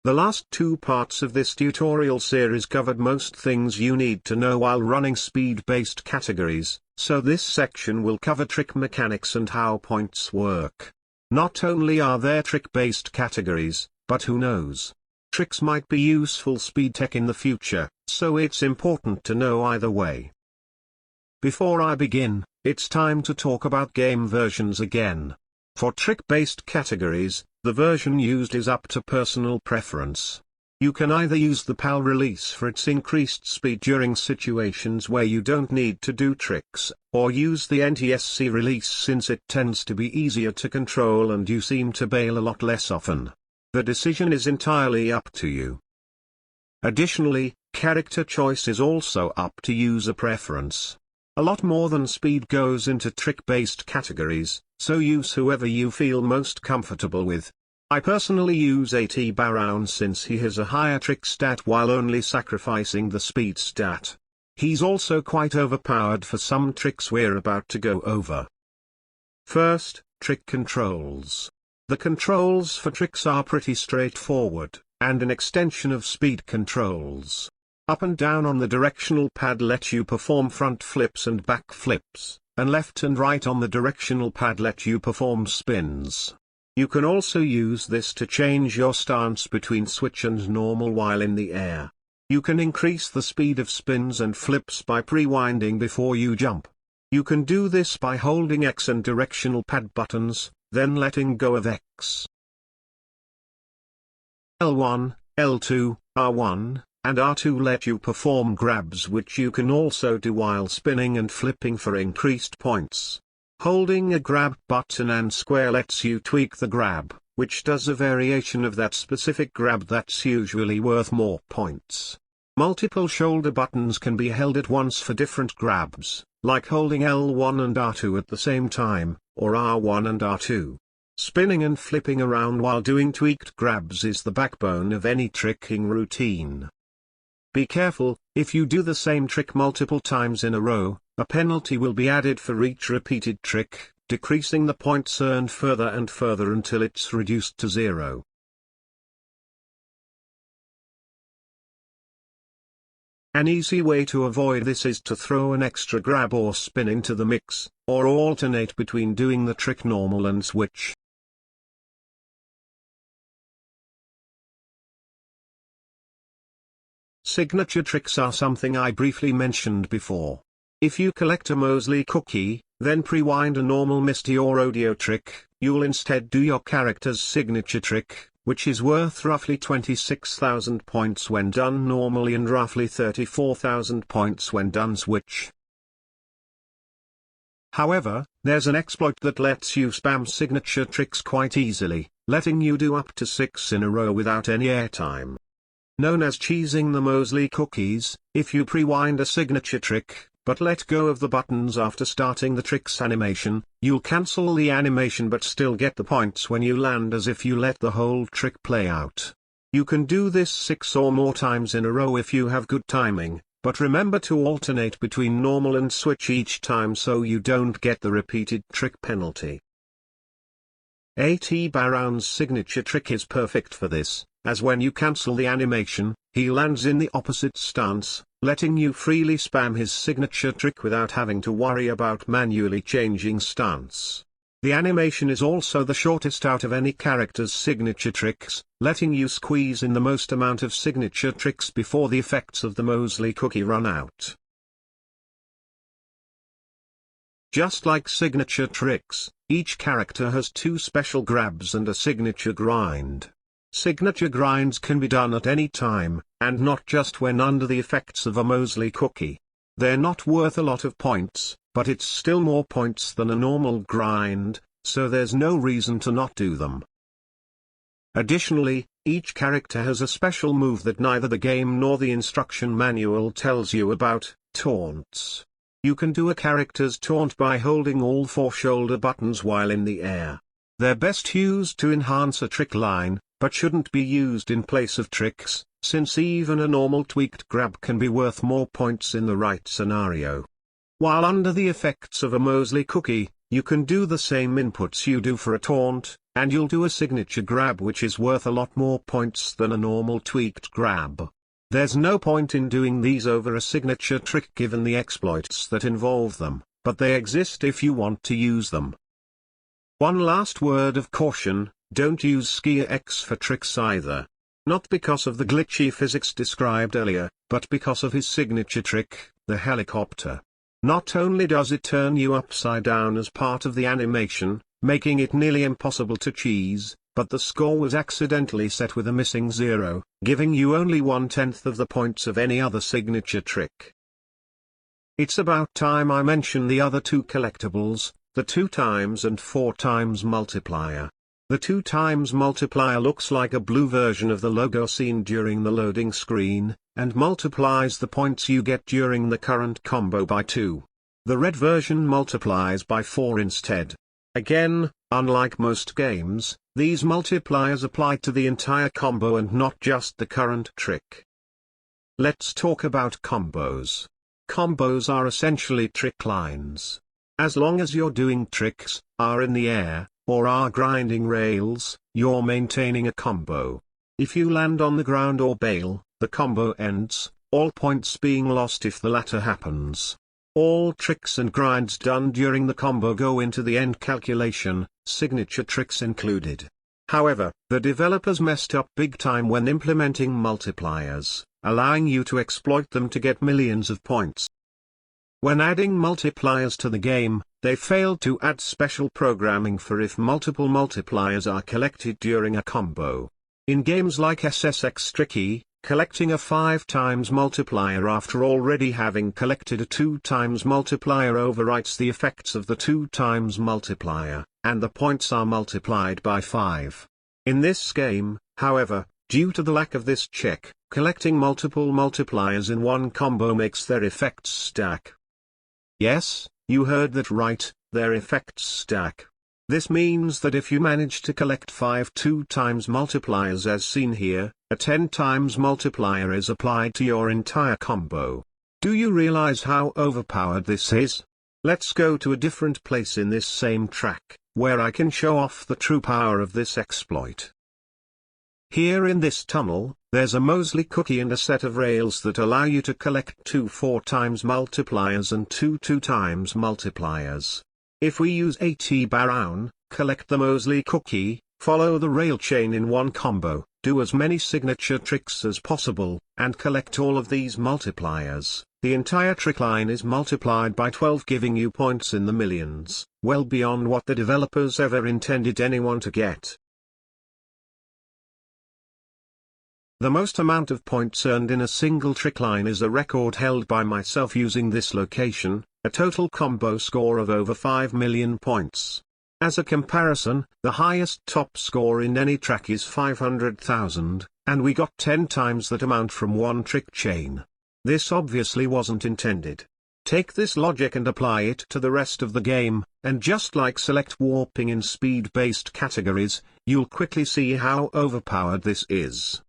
The last two parts of this tutorial series covered most things you need to know while running speed-based categories, so this section will cover trick mechanics and how points work. Not only are there trick-based categories, but who knows? Tricks might be useful speed tech in the future, so it's important to know either way. Before I begin, it's time to talk about game versions again. For trick-based categories, the version used is up to personal preference. You can either use the PAL release for its increased speed during situations where you don't need to do tricks, or use the NTSC release since it tends to be easier to control and you seem to bail a lot less often. The decision is entirely up to you. Additionally, character choice is also up to user preference. A lot more than speed goes into trick-based categories, so use whoever you feel most comfortable with. I personally use AT Baroun since he has a higher trick stat while only sacrificing the speed stat. He's also quite overpowered for some tricks we're about to go over. First, trick controls. The controls for tricks are pretty straightforward, and an extension of speed controls. Up and down on the directional pad let you perform front flips and back flips, and left and right on the directional pad let you perform spins. You can also use this to change your stance between switch and normal while in the air. You can increase the speed of spins and flips by pre-winding before you jump. You can do this by holding X and directional pad buttons, then letting go of X. L1, L2, R1, and R2 let you perform grabs which you can also do while spinning and flipping for increased points. Holding a grab button and square lets you tweak the grab, which does a variation of that specific grab that's usually worth more points. Multiple shoulder buttons can be held at once for different grabs, like holding L1 and R2 at the same time, or R1 and R2. Spinning and flipping around while doing tweaked grabs is the backbone of any tricking routine. Be careful, if you do the same trick multiple times in a row, a penalty will be added for each repeated trick, decreasing the points earned further and further until it's reduced to 0. An easy way to avoid this is to throw an extra grab or spin into the mix, or alternate between doing the trick normal and switch. Signature tricks are something I briefly mentioned before. If you collect a Moseley cookie, then pre-wind a normal Misty or Rodeo trick, you'll instead do your character's signature trick, which is worth roughly 26,000 points when done normally and roughly 34,000 points when done switch. However, there's an exploit that lets you spam signature tricks quite easily, letting you do up to 6 in a row without any airtime. Known as cheesing the Moseley cookies, if you pre-wind a signature trick, but let go of the buttons after starting the trick's animation, you'll cancel the animation but still get the points when you land as if you let the whole trick play out. You can do this 6 or more times in a row if you have good timing, but remember to alternate between normal and switch each time so you don't get the repeated trick penalty. AT Baroun's signature trick is perfect for this, as when you cancel the animation, he lands in the opposite stance, letting you freely spam his signature trick without having to worry about manually changing stance. The animation is also the shortest out of any character's signature tricks, letting you squeeze in the most amount of signature tricks before the effects of the Moseley cookie run out. Just like signature tricks, each character has 2 special grabs and a signature grind. Signature grinds can be done at any time, and not just when under the effects of a Moseley cookie. They're not worth a lot of points, but it's still more points than a normal grind, so there's no reason to not do them. Additionally, each character has a special move that neither the game nor the instruction manual tells you about, taunts. You can do a character's taunt by holding all 4 shoulder buttons while in the air. They're best used to enhance a trick line, but shouldn't be used in place of tricks, since even a normal tweaked grab can be worth more points in the right scenario. While under the effects of a Moseley cookie, you can do the same inputs you do for a taunt, and you'll do a signature grab which is worth a lot more points than a normal tweaked grab. There's no point in doing these over a signature trick given the exploits that involve them, but they exist if you want to use them. One last word of caution, don't use Skier X for Trix either. Not because of the glitchy physics described earlier, but because of his signature trick, the helicopter. Not only does it turn you upside down as part of the animation, making it nearly impossible to cheese, but the score was accidentally set with a missing 0, giving you only 1/10 of the points of any other signature trick. It's about time I mention the other two collectibles, the 2x and 4x multiplier. The 2x multiplier looks like a blue version of the logo seen during the loading screen, and multiplies the points you get during the current combo by 2. The red version multiplies by 4 instead. Again, unlike most games, these multipliers apply to the entire combo and not just the current trick. Let's talk about combos. Combos are essentially trick lines. As long as you're doing tricks, are in the air, or are grinding rails, you're maintaining a combo. If you land on the ground or bail, the combo ends, all points being lost if the latter happens. All tricks and grinds done during the combo go into the end calculation, signature tricks included. However, the developers messed up big time when implementing multipliers, allowing you to exploit them to get millions of points. When adding multipliers to the game, they failed to add special programming for if multiple multipliers are collected during a combo. In games like SSX Tricky, collecting a 5x multiplier after already having collected a 2x multiplier overwrites the effects of the 2x multiplier, and the points are multiplied by 5. In this game, however, due to the lack of this check, collecting multiple multipliers in one combo makes their effects stack. Yes, you heard that right, their effects stack. This means that if you manage to collect 5 2x multipliers as seen here, a 10x multiplier is applied to your entire combo. Do you realize how overpowered this is? Let's go to a different place in this same track, where I can show off the true power of this exploit. Here in this tunnel, there's a Moseley cookie and a set of rails that allow you to collect 2 4x multipliers and 2 2x multipliers. If we use AT-Barown, collect the Moseley cookie, follow the rail chain in one combo, do as many signature tricks as possible, and collect all of these multipliers, the entire trick line is multiplied by 12 giving you points in the millions, well beyond what the developers ever intended anyone to get. The most amount of points earned in a single trick line is a record held by myself using this location, a total combo score of over 5 million points. As a comparison, the highest top score in any track is 500,000, and we got 10 times that amount from one trick chain. This obviously wasn't intended. Take this logic and apply it to the rest of the game, and just like select warping in speed-based categories, you'll quickly see how overpowered this is.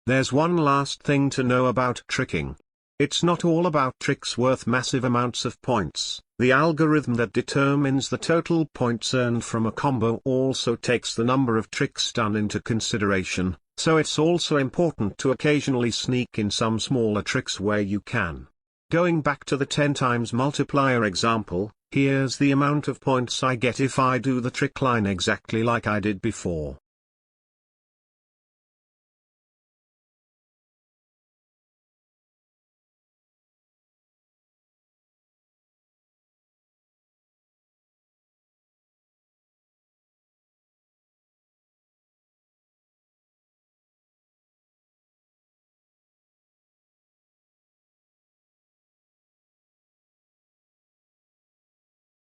There's one last thing to know about tricking. It's not all about tricks worth massive amounts of points. The algorithm that determines the total points earned from a combo also takes the number of tricks done into consideration, so it's also important to occasionally sneak in some smaller tricks where you can. Going back to the 10x multiplier example, here's the amount of points I get if I do the trick line exactly like I did before.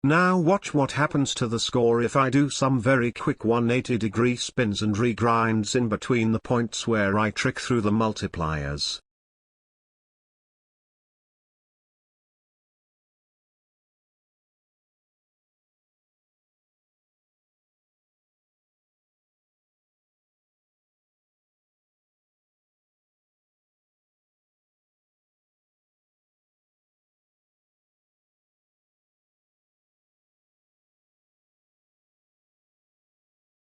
Now watch what happens to the score if I do some very quick 180-degree spins and regrinds in between the points where I trick through the multipliers.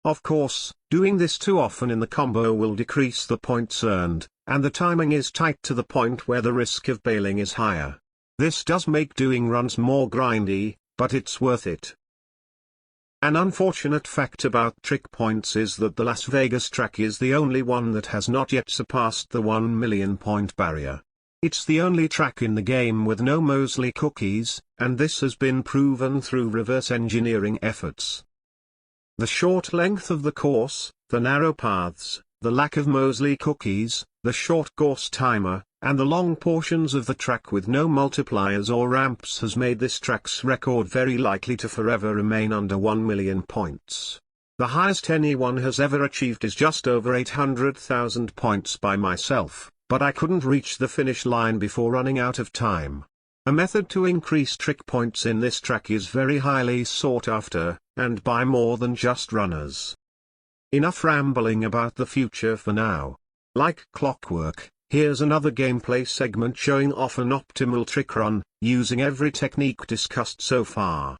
Of course, doing this too often in the combo will decrease the points earned, and the timing is tight to the point where the risk of bailing is higher. This does make doing runs more grindy, but it's worth it. An unfortunate fact about Trix points is that the Las Vegas track is the only one that has not yet surpassed the 1 million point barrier. It's the only track in the game with no Moseley cookies, and this has been proven through reverse engineering efforts. The short length of the course, the narrow paths, the lack of Moseley cookies, the short course timer, and the long portions of the track with no multipliers or ramps has made this track's record very likely to forever remain under 1 million points. The highest anyone has ever achieved is just over 800,000 points by myself, but I couldn't reach the finish line before running out of time. A method to increase Trix points in this track is very highly sought after, and by more than just runners. Enough rambling about the future for now. Like clockwork, here's another gameplay segment showing off an optimal Trix run, using every technique discussed so far.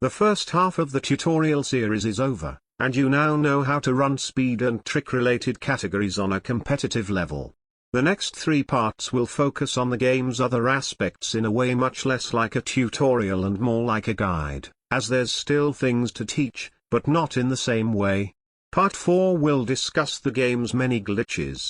The first half of the tutorial series is over, and you now know how to run speed and trick-related categories on a competitive level. The next 3 parts will focus on the game's other aspects in a way much less like a tutorial and more like a guide, as there's still things to teach, but not in the same way. Part 4 will discuss the game's many glitches,